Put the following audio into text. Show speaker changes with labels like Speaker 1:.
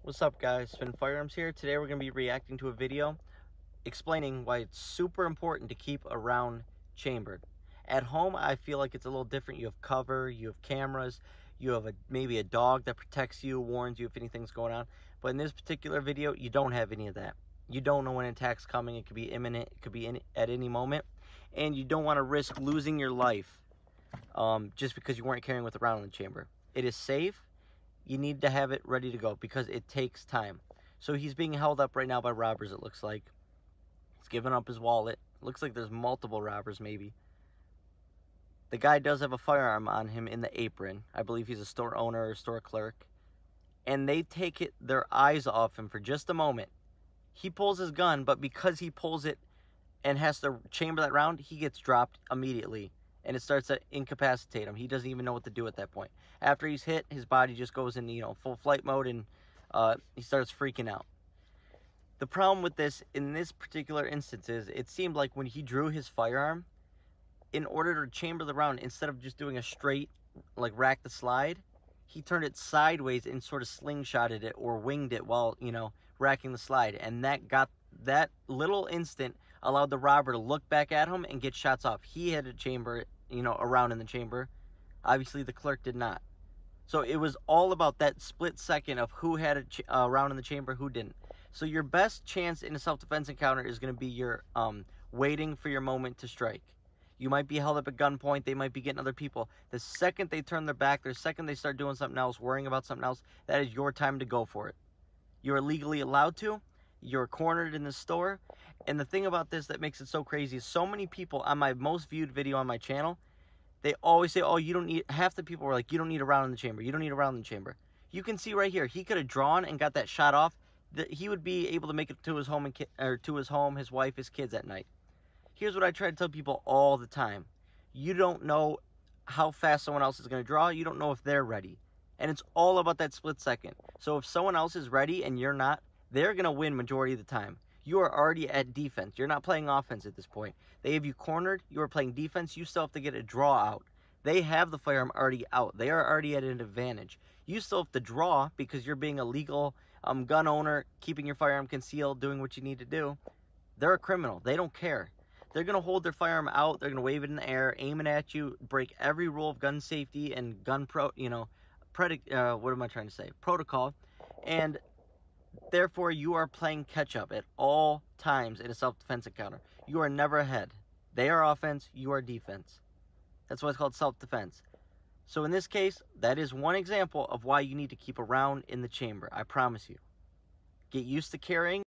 Speaker 1: What's up, guys? Spin Firearms here. Today we're going to be reacting to a video explaining why it's super important to keep a round chambered. At home, I feel like it's a little different. You have cover, you have cameras, you have maybe a dog that protects you, warns you if anything's going on. But in this particular video, you don't have any of that. You don't know when an attack's coming. It could be imminent. It could be at any moment. And you don't want to risk losing your life just because you weren't carrying with a round in the chamber. It is safe. You need to have it ready to go because it takes time. So he's being held up right now by robbers, it looks like. He's given up his wallet. Looks like there's multiple robbers, maybe. The guy does have a firearm on him in the apron. I believe he's a store owner or store clerk. And they take their eyes off him for just a moment. He pulls his gun, but because he pulls it and has to chamber that round, he gets dropped immediately. And it starts to incapacitate him. He doesn't even know what to do at that point. After he's hit, his body just goes into, full flight mode, and he starts freaking out. The problem with this, in this particular instance, is it seemed like when he drew his firearm, in order to chamber the round, instead of just doing a straight, like rack the slide, he turned it sideways and sort of slingshotted it or winged it while, racking the slide. And that little instant allowed the robber to look back at him and get shots off. He had to chamber it, a round in the chamber. Obviously, the clerk did not. So it was all about that split second of who had a round in the chamber, who didn't. So your best chance in a self-defense encounter is going to be your waiting for your moment to strike. You might be held up at gunpoint. They might be getting other people. The second they turn their back, the second they start doing something else, worrying about something else, that is your time to go for it. You are legally allowed to. You're cornered in the store. And the thing about this that makes it so crazy is so many people on my most viewed video on my channel, they always say, oh, you don't need, half the people were like, you don't need a round in the chamber. You don't need a round in the chamber. You can see right here, he could have drawn and got that shot off. He would be able to make it to his home, his wife, his kids at night. Here's what I try to tell people all the time. You don't know how fast someone else is going to draw. You don't know if they're ready. And it's all about that split second. So if someone else is ready and you're not, they're going to win majority of the time. You are already at defense. You're not playing offense at this point. They have you cornered. You are playing defense. You still have to get a draw out. They have the firearm already out. They are already at an advantage. You still have to draw because you're being a legal gun owner, keeping your firearm concealed, doing what you need to do. They're a criminal. They don't care. They're going to hold their firearm out. They're going to wave it in the air, aim it at you, break every rule of gun safety and gun protocol. And therefore, you are playing catch-up at all times in a self-defense encounter. You are never ahead. They are offense, you are defense. That's why it's called self-defense. So in this case, that is one example of why you need to keep a round in the chamber. I promise you. Get used to carrying.